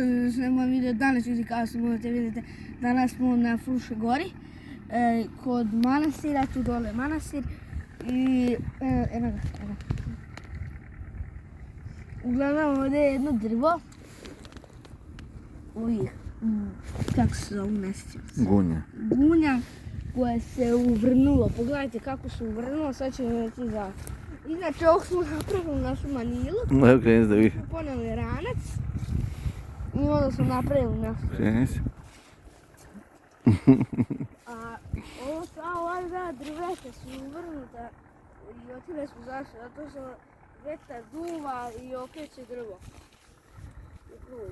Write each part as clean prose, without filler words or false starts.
možda snimam video danas, ili kao što možete vidjeti, danas smo na Fruškoj gori, kod manastira, tu dole manastir i eno ga. Uglavnom ovdje je jedno drvo, kako se zove, ne sjećam se. Gunja koje se uvrnulo, pogledajte kako se uvrnulo, sad ćemo reći za. Inače, ovog smo napravili našu manilu. Evo kreni da vidim. Poneli ranac i onda smo napravili našu. Kreni se. A ovo ova dva drveta su uvrnuta i otile su zašto, zato što vetar duva i okreće drvo u krug.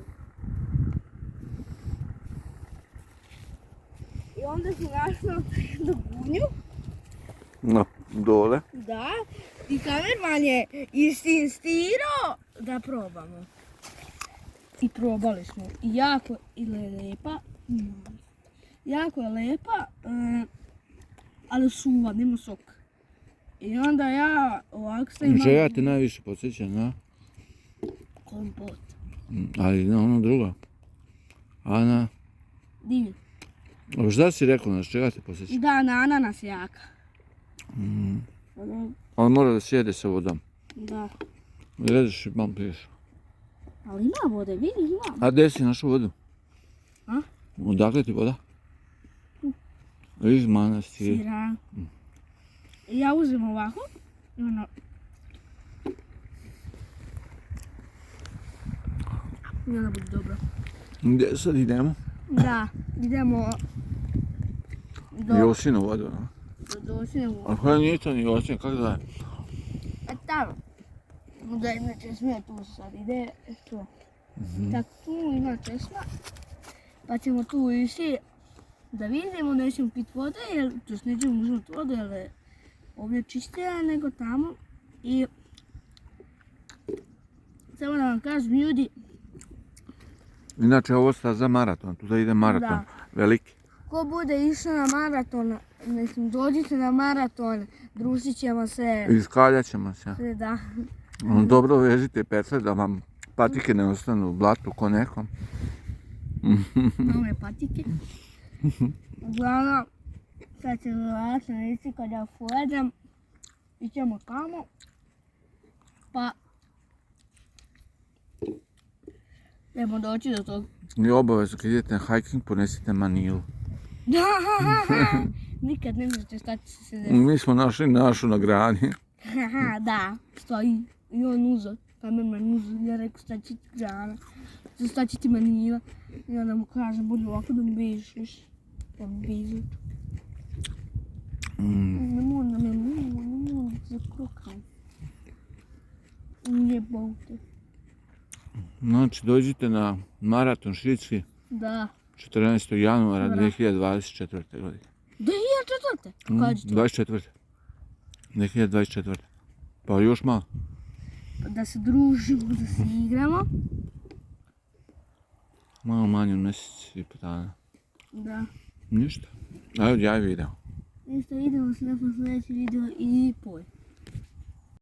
I onda smo našli jednu gunju. No, dole. Da, i kamerman je insistirao da probamo. I probali smo. I jako je lepa. Jako je lepa, ali suva, nema sok. I onda ja ovako sam imala... Čega te najviše podsjeća, na? Kompot. Ali na ono drugo. A na... Divno. A šta si rekao, na čega te podsjeća? Da, na ananas jaka. Ali mora da sjede sa vodom. Da. Režeš i malo piješ. Ali ima vode, vidi ima. A gdje si našao vodu? A? Odakle ti voda? Iz manastira. Sira. Ja uzem ovako. I ono... I onda bude dobro. Gdje sad idemo? Da, idemo do... Josinu vodu. Do Josine vode. A koja nije to ni Josin, kako da je? Tamo. Da inače smije tu sad ide to. Tako tu ima česma. Pa ćemo tu ići da vidimo, nećemo pit vode, to jest nećemo uzeti vodu, jer je ovdje čistija nego tamo. I samo da vam kažem ljudi. Inače ovo sta za maraton, tu da ide maraton, Da. veliki. Ko bude išao na maraton, mislim dođite na maraton, družit ćemo se. Iskaljat ćemo se. Sve da. Dobro vežite petle da vam patike ne ostanu u blatu ko nekom. Nove patike. Uglavnom, sad ćemo vjerojatno reći kad ja pojedem, ićemo tamo, pa idemo doći do tog. I obavezno kad idete na hiking ponesite manilu. Nikad ne možete stati se desiti. Mi smo našli našu na grani. Da, stoji i on uzeo, kamerman uzeo, ja rekao šta će ti grana, šta će ti manila. I onda mu kažem, budi ovako da mi bežiš, da mi bežiš. Ne moram da se zakrokam. Nije bolte. Znači dođite na maraton švicarski Da. 14. januara 2024. godine. 2004. Kad je to? 24. 2024. Pa još malo. Da se družimo, da se igramo. Malo manje od mjesec i po dana. Da. Ništa. Evo ja video. Ništa, idemo se na sljedeći video i poj.